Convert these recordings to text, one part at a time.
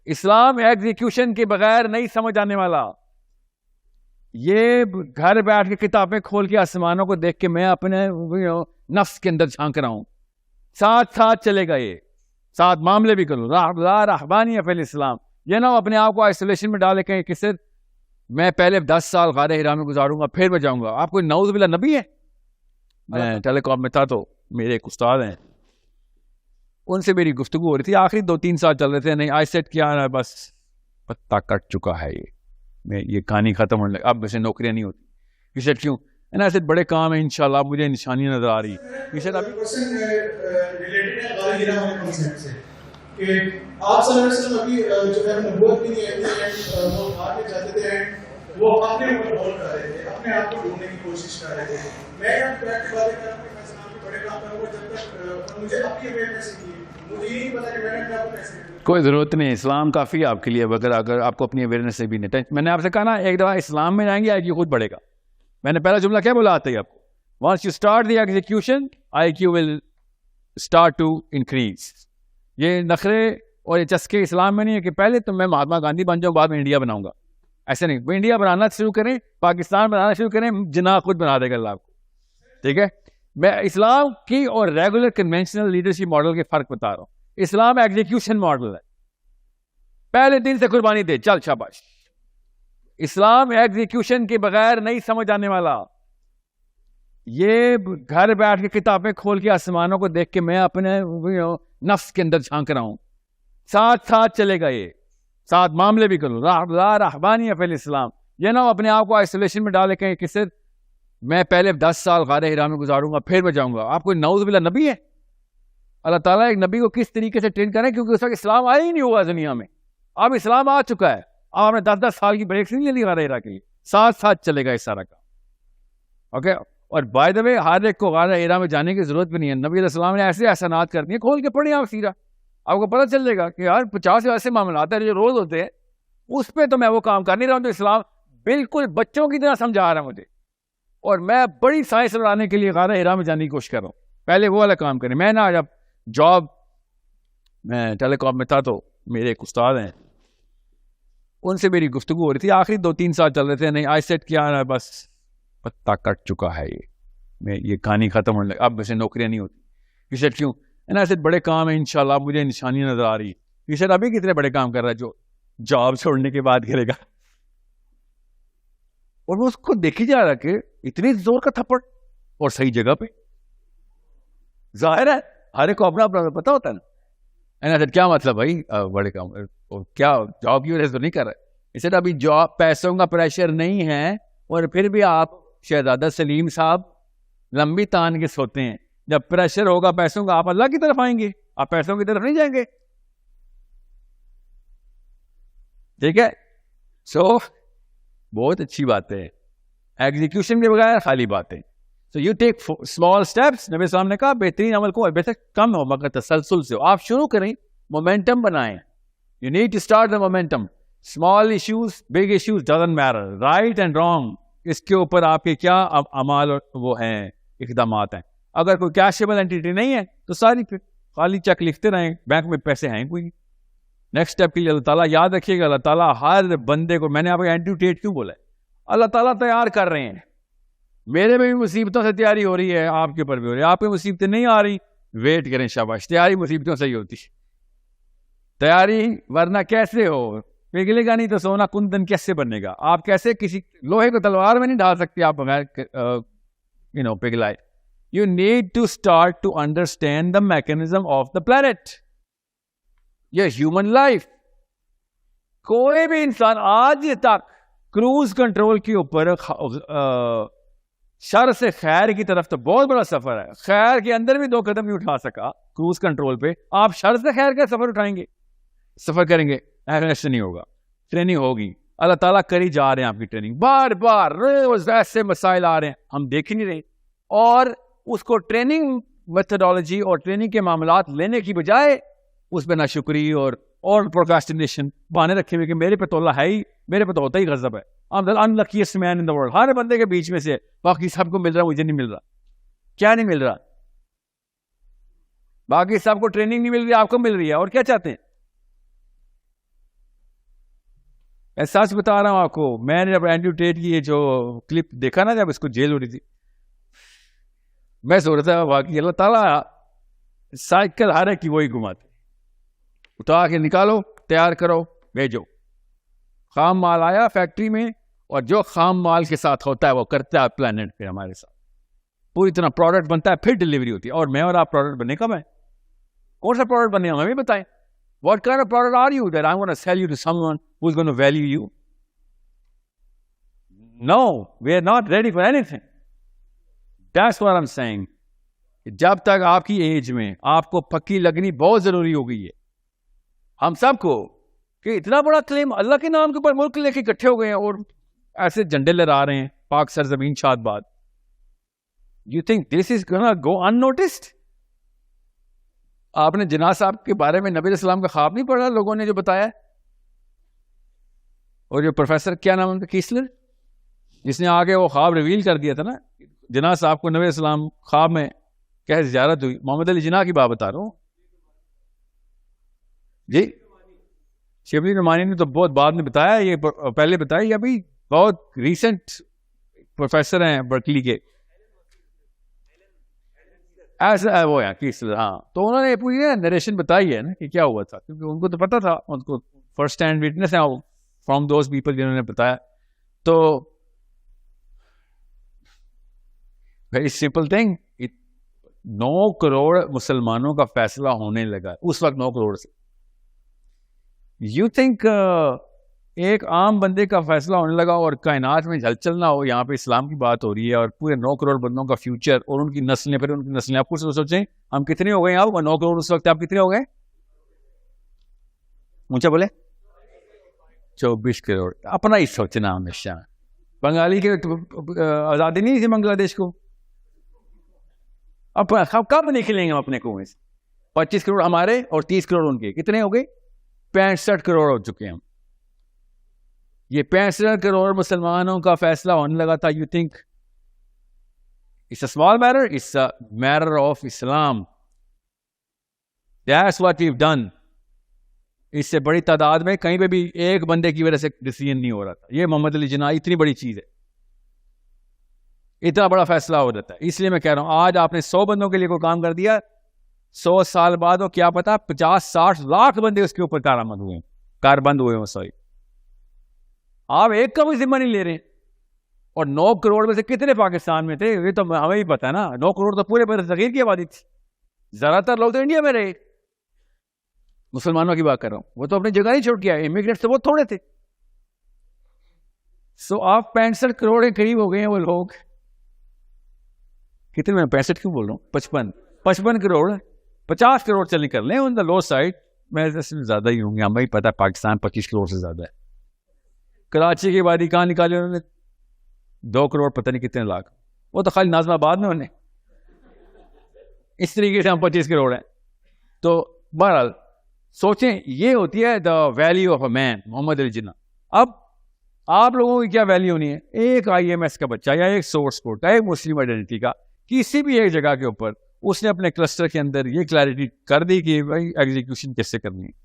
اسلام execution کے بغیر نہیں سمجھ آنے والا. یہ گھر بیٹھ کے کتابیں کھول کے آسمانوں کو دیکھ کے میں اپنے نفس کے اندر جھانک رہا ہوں, ساتھ ساتھ چلے گا, یہ ساتھ معاملے بھی کروں. لا رہبانیہ فی الاسلام, یہ نہ اپنے آپ کو آئسولیشن میں ڈالے کہیں کہ صرف میں پہلے 10 سال غار حرا میں گزاروں گا پھر میں جاؤں گا. آپ کوئی نعوذ باللہ نبی ہے؟ میں ٹیلی کام میں تھا تو میرے ایک استاد ہیں, ان سے میری گفتگو ہو رہی تھی, آخری 2-3 سال چل رہے تھے. نہیں آئی سیٹ کیا نا, بس پتہ کٹ چکا ہے, یہ کہانی ختم ہونے لگی, اب ویسے نوکریاں نہیں ہوتی. یہ سیٹ کیوں؟ ایسے بڑے کام ہیں انشاءاللہ, مجھے نشانیاں نظر آ رہی. یہ سیٹ ابھی کہ آپ صلی اللہ علیہ وسلم ابھی جو ہے نبوت کی وہ بات چاہتے تھے, وہ اپنے اوپر غور کر رہے تھے, اپنے آپ کو ڈھونڈنے کی کوشش کر رہے تھے. میں یہاں بیٹھ کے باتیں کر رہا ہوں کہ میں اسلام کے بڑے کام کروں گا جب تک مجھے اپنی اویئرنیس کی, مجھے یہ نہیں پتا کہ میں نے اپنے آپ کو کیسے. کوئی ضرورت نہیں, اسلام کافی ہے آپ کے لیے, اگر آپ کو اپنی اویئرنیس سے بھی نہیں. میں نے آپ سے کہا نا, ایک دفعہ اسلام میں جائیں گے آئی کیو خود بڑھے گا. میں نے پہلا جملہ کیا بولا آتا ہے آپ کو, once you start the execution IQ will start to increase. یہ نخرے اور یہ چسکے اسلام میں نہیں ہے کہ پہلے تو میں مہاتما گاندھی بن جاؤں بعد میں انڈیا بناؤں گا. ایسے نہیں, وہ انڈیا بنانا شروع کریں, پاکستان بنانا شروع کریں, جناح خود بنا دے گا اللہ آپ کو. ٹھیک ہے, میں اسلام کی اور ریگولر کنونشنل لیڈرشپ ماڈل کے فرق بتا رہا ہوں. اسلام ایگزیکیوشن ماڈل ہے, پہلے دن سے قربانی دے چل شاباش. اسلام ایگزیکیوشن کے بغیر نہیں سمجھ آنے والا. یہ گھر بیٹھ کے کتابیں کھول کے آسمانوں کو دیکھ کے میں اپنے نفس کے اندر جھانک رہا ہوں, ساتھ ساتھ چلے گا, یہ ساتھ معاملے بھی کروں. لا رہبانیہ فی الاسلام, یہ نہ اپنے آپ کو آئسولیشن میں ڈالے کہیں کہ صرف میں پہلے 10 سال غار حرا میں گزاروں گا پھر میں جاؤں گا. آپ کوئی نعوذ باللہ نبی ہے؟ اللہ تعالیٰ ایک نبی کو کس طریقے سے ٹرین کریں, کیونکہ اس وقت اسلام آیا ہی نہیں ہوا دنیا میں. اب اسلام آ چکا ہے, آپ نے 10 سال کی بریک نہیں لے لی غار حرا کے لیے, ساتھ ساتھ چلے گا اس سارا کام. اوکے, اور بائی دا وے ہر ایک کو غار حرا میں جانے کی ضرورت بھی نہیں ہے. نبی علیہ السلام نے ایسے احسانات کر دیے, کھول کے پڑھیں آپ سیرہ, آپ کو پتہ چل جائے گا کہ یار 50 ایسے معاملات ہیں جو روز ہوتے ہیں, اس پہ تو میں وہ کام کر نہیں رہا ہوں. تو اسلام بالکل بچوں کی طرح سمجھا رہا ہے مجھے, اور میں بڑی سائنس لڑانے کے لیے غار حرا میں جانے کی کوشش کر رہا ہوں. پہلے وہ والا کام کریں. میں نا جب جاب میں ٹیلی کام میں تھا تو میرے ایک استاد ہیں, ان سے میری گفتگو ہو رہی تھی, آخری 2-3 سال چل رہے تھے. نہیں آئی سیٹ کیا نا, بس پتہ کٹ چکا ہے, یہ کہانی ختم ہونے لگی, اب ویسے نوکریاں نہیں ہوتی. یہ سیٹ کیوں؟ ایسے بڑے کام ہیں انشاءاللہ, مجھے نشانیاں نظر آ رہی. یہ سیٹ ابھی کتنے بڑے کام کر رہا ہے جو جاب چھوڑنے کے بعد کرے گا. اور وہ اس کو دیکھی جا رہا کہ اتنی زور کا تھپڑ اور صحیح جگہ پہ. ظاہر ہے ہر ایک کو اپنا اپنا پتا ہوتا ہے نا. کیا مطلب بھائی بڑے کام کیا جاب کی وجہ سے نہیں کر رہے. اس سے ابھی جاب پیسوں کا پریشر نہیں ہے, اور پھر بھی آپ شہزادہ سلیم صاحب لمبی تان کے سوتے ہیں. جب پریشر ہوگا پیسوں کا, آپ اللہ کی طرف آئیں گے, آپ پیسوں کی طرف نہیں جائیں گے. ٹھیک ہے, سو بہت اچھی بات ہے, ایگزیکیوشن کے بغیر خالی باتیں. So you take small steps. نبی السلام نے کہا بہترین عمل کو بے شک کم ہو مگر تسلسل سے ہو. آپ شروع کریں, مومنٹم بنائیں. You need to start the momentum. Small issues big issues doesn't matter, right and wrong, اس کے اوپر آپ کے کیا اعمال وہ ہیں, اقدامات ہیں. اگر کوئی کیشیبل اینٹیٹی نہیں ہے تو ساری پھر خالی چیک لکھتے رہیں, بینک میں پیسے ہیں کوئی نہیں. نیکسٹ اسٹیپ کے لیے اللہ تعالیٰ یاد رکھیے گا, اللہ تعالیٰ ہر بندے کو, میں نے آپ کو اینٹیٹیٹ کیوں بولا ہے, اللہ تعالیٰ تیار کر رہے ہیں. میرے میں بھی مصیبتوں سے تیاری ہو رہی ہے, آپ کے اوپر بھی ہو رہی ہے. آپ کی مصیبتیں نہیں آ رہی, ویٹ کریں, شاباش. تیاری مصیبتوں سے ہی ہوتی, تیاری ورنہ کیسے ہو, پگھلے گا نہیں تو سونا کندن کیسے بنے گا. آپ کیسے کسی لوہے کو تلوار میں نہیں ڈال سکتے آپ بغیر پگھلائے. You need to start to understand the mechanism of the planet. یہ human life. کوئی بھی انسان آج تک کروز کنٹرول کے اوپر شر سے خیر کی طرف تو بہت بڑا سفر ہے, خیر کے اندر بھی 2 قدم نہیں اٹھا سکا کروز کنٹرول پہ. آپ شر سے خیر کا سفر اٹھائیں گے, سفر کریں گے, ایسے نہیں ہوگا. ٹریننگ ہوگی, اللہ تعالیٰ کری جا رہے ہیں آپ کی ٹریننگ, بار بار روز ایسے مسائل آ رہے ہیں, ہم دیکھ ہی نہیں رہے. اور اس کو ٹریننگ میتھڈالوجی اور ٹریننگ کے معاملات لینے کی بجائے اس پہ ناشکری اور پروکراسٹینیشن بہانے رکھے ہوئے کہ میرے پہ تو اللہ ہے ہی, میرے پہ تو ہوتا ہی غضب ہے. I'm the unluckiest man in the world. ہر بندے کے بیچ میں سے باقی سب کو مل رہا, مجھے نہیں مل رہا. کیا نہیں مل رہا؟ باقی سب کو ٹریننگ نہیں مل رہی, آپ کو مل رہی ہے. اور کیا چاہتے ہیں؟ میں سچ بتا رہا ہوں آپ کو. میں نے جب اینڈریو ٹیٹ کی یہ جو کلپ دیکھا نا جب اس کو جیل ہو رہی تھی, میں سو رہا تھا واقعی اللہ تعالیٰ سائیکل ہر ایک کی وہی گھماتے, اٹھا کے نکالو, تیار کرو, بھیجو. خام مال آیا فیکٹری میں, اور جو خام مال کے ساتھ ہوتا ہے وہ کرتا ہے پلانٹ پہ ہمارے ساتھ, پوری طرح پروڈکٹ بنتا ہے, پھر ڈلیوری ہوتی ہے. اور میں اور آپ پروڈکٹ بننے کب ہیں؟ کون سا پروڈکٹ بنے ہمیں بھی بتائیں. What kind of product are you that I'm going to sell you to someone who's going to value you? No, we are not ready for anything. That's what I'm saying. جب تک آپ کی age میں آپ کو پکی لگنی بہت ضروری ہو گئی ہے ہم سب کو, کہ اتنا بڑا کلیم اللہ کے نام کے اوپر ملک لے کے اکٹھے ہو گئے ہیں اور ایسے جھنڈے لہرا رہے ہیں پاک سرزمین شاد باد. You think this is gonna go unnoticed? آپ نے جناح صاحب کے بارے میں نبی علیہ السلام کا خواب نہیں پڑھا لوگوں نے جو بتایا, اور جو پروفیسر کیا نام ہے کیسلر, جس نے آگے وہ خواب ریویل کر دیا تھا نا جناح صاحب کو نبی علیہ السلام خواب میں کیسے زیارت ہوئی. محمد علی جناح کی بات بتا رہا ہوں جی. شبلی نعمانی نے تو بہت بعد میں بتایا, یہ پہلے بتایا, یہ ابھی بہت ریسنٹ پروفیسر ہیں برکلی کے, ایسا وہ ہے کیسلر. ہاں, تو انہوں نے پوری نریشن بتائی ہے نا کہ کیا ہوا تھا, کیونکہ ان کو تو پتا تھا, ان کو فرسٹ ہینڈ وٹنس ہے فرام دوز پیپل جنہوں نے بتایا. تو ویری سمپل تھنگ, 9 کروڑ مسلمانوں کا فیصلہ ہونے لگا اس وقت, 9 کروڑ سے. یو تھنک ایک عام بندے کا فیصلہ ہونے لگا اور کائنات میں ہلچل نہ ہو, یہاں پہ اسلام کی بات ہو رہی ہے اور پورے 9 کروڑ بندوں کا فیوچر اور ان کی نسلیں, پھر ان کی نسلیں. آپ کچھ سوچیں ہم کتنے ہو گئے آپ, 9 کروڑ اس وقت آپ کتنے ہو گئے, اونچا بولے 24 کروڑ. اپنا ہی سوچنا ہمیشہ. بنگالی کے آزادی نہیں تھی بنگلہ دیش کو, اب کب نکلیں گے ہم اپنے کنویں سے؟ 25 کروڑ ہمارے اور 30 کروڑ ان کے, کتنے ہو گئے؟ 65 کروڑ ہو چکے ہیں ہم. یہ 65 کروڑ مسلمانوں کا فیصلہ ہونے لگا تھا. You think it's a small matter? It's a matter of Islam. That's what we've done. اس سے بڑی تعداد میں کہیں پہ بھی ایک بندے کی وجہ سے ڈیسیژن نہیں ہو رہا تھا. یہ محمد علی جناح اتنی بڑی چیز ہے, اتنا بڑا فیصلہ ہو جاتا ہے. اس لیے میں کہہ رہا ہوں آج آپ نے 100 بندوں کے لیے کوئی کام کر دیا, 100 سال بعد وہ کیا پتا 50-60 لاکھ بندے اس کے اوپر کارآمد ہوئے, کاربند ہوئے. سوری, آپ ایک کا بھی ذمہ نہیں لے رہے. اور 9 کروڑ میں سے کتنے پاکستان میں تھے یہ تو ہمیں ہی پتا ہے نا. 9 کروڑ تو پورے بر صغیر کی آبادی تھی. زیادہ تر لوگ تو انڈیا میں رہے. مسلمانوں کی بات کر رہا ہوں, وہ تو اپنی جگہ نہیں چھوڑ کے آئے. امیگرینٹس تو بہت تھوڑے تھے. سو آپ 65 کروڑ کے قریب ہو گئے ہیں وہ لوگ. کتنے میں 65 کیوں بول رہا ہوں, 55 کروڑ, 50 کروڑ چل کر لیں آن دا لو سائڈ. میں زیادہ ہی ہوں گے, ہمیں پتا ہے پاکستان 25 کروڑ سے زیادہ ہے. کراچی کی باری کہاں نکالی انہوں نے 2 کروڑ پتہ نہیں کتنے لاکھ, وہ تو خالی نازم آباد میں انہیں. اس طریقے سے ہم 25 کروڑ ہیں. تو بہرحال سوچیں, یہ ہوتی ہے دا ویلیو آف اے مین. محمد علی جناح. اب آپ لوگوں کی کیا ویلیو ہونی ہے؟ ایک IMS کا بچہ یا ایک سورس کوڈ کا, ایک مسلم آئیڈینٹی کا, کسی بھی ایک جگہ کے اوپر اس نے اپنے کلسٹر کے اندر یہ کلیئرٹی کر دی کہ بھائی ایگزیکیوشن کیسے کرنی ہے.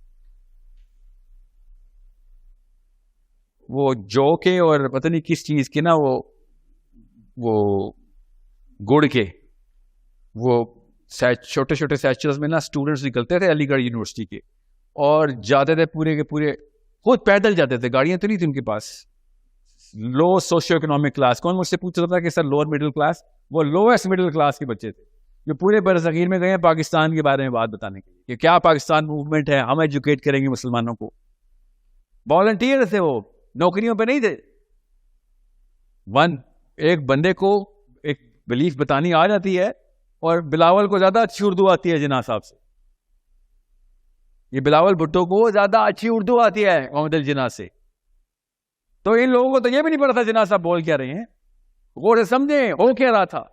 وہ جو کے اور پتہ نہیں کس چیز کے نا, وہ گڑ کے وہ چھوٹے چھوٹے سیچرز میں نا اسٹوڈنٹس نکلتے تھے علی گڑھ یونیورسٹی کے, اور جاتے تھے پورے کے پورے خود پیدل جاتے تھے, گاڑیاں تو نہیں تھی ان کے پاس. لو سوشیو اکنامک کلاس. کون مجھ سے پوچھ رہا تھا کہ سر لوور مڈل کلاس؟ وہ لویسٹ مڈل کلاس کے بچے تھے جو پورے برصغیر میں گئے ہیں پاکستان کے بارے میں بات بتانے کے لیے کہ کیا پاکستان موومنٹ ہے, ہم ایجوکیٹ کریں گے مسلمانوں کو. والنٹیئر تھے وہ, نوکریوں پہ نہیں تھے. ایک بندے کو ایک بلیف بتانی آ جاتی ہے, اور بلاول کو زیادہ اچھی اردو آتی ہے جناح صاحب سے. یہ بلاول بھٹو کو زیادہ اچھی اردو آتی ہے محمد علی جناح سے. تو ان لوگوں کو تو یہ بھی نہیں پتا تھا جناح صاحب بول کیا رہے ہیں, غور سے سمجھیں ہو کیا رہا تھا.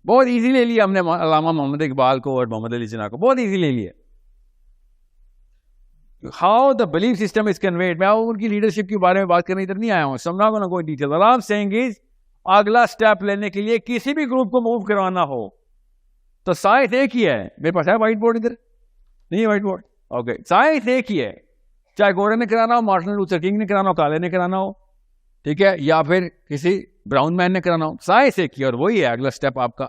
بہت ایزی لے لیا ہم نے علامہ محمد اقبال کو اور محمد علی جناح کو, بہت ایزی لے لیا. How the belief system is conveyed. میں ان کی لیڈرشپ کے بارے میں بات کرنے ادھر نہیں آیا ہوں. سمجھا کو نا کوئی ڈیٹیل. آرام سے اگلا اسٹیپ لینے کے لیے کسی بھی گروپ کو موو کروانا ہو تو سائنس ایک ہی ہے. میرے پاس ہے وائٹ بورڈ, ادھر نہیں ہے وائٹ بورڈ, اوکے. سائنس ایک ہی ہے. چاہے گورے نے کرانا ہو, مارٹن لوتھر کنگ نے کرانا ہو, کالے نے کرانا ہو, ٹھیک ہے, یا پھر کسی براؤن مین نے کرانا ہو, سائنس ایک ہی, اور وہی ہے اگلا اسٹیپ آپ کا.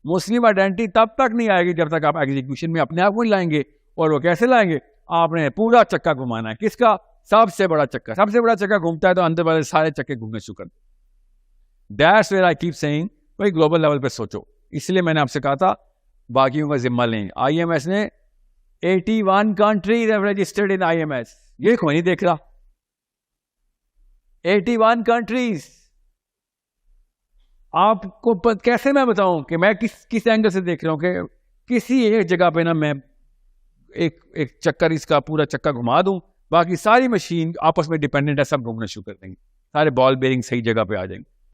مسلم آئیڈینٹی تب تک نہیں آئے گی جب تک آپ ایگزیکیوشن میں اپنے آپ کو نہیں لائیں گے. اور وہ کیسے لائیں گے؟ آپ نے پورا چکا گھمانا ہے. کس کا؟ سب سے بڑا چکا. سب سے بڑا چکا گھومتا ہے تو اندر والے سارے چکے گھومنے شروع کر دیں. That's where I keep saying بھائی گلوبل لیول پہ سوچو. اس لیے میں نے آپ سے کہا تھا باقیوں کا ذمہ لیں. آئی ایم ایس نے 81 countries have registered in IMS. یہ کوئی نہیں دیکھ رہا. 81 countries. آپ کو کیسے میں بتاؤں کہ میں کس اینگل سے دیکھ رہا ہوں کہ کسی ایک جگہ پہ نا میں ایک چکر اس کا پورا چکا گھما دوں, باقی ساری مشین آپس میں ڈیپینڈنٹ ہے, سب گھومنا شروع کر دیں گے, سارے بال بیرنگ صحیح جگہ پہ آ جائیں گے.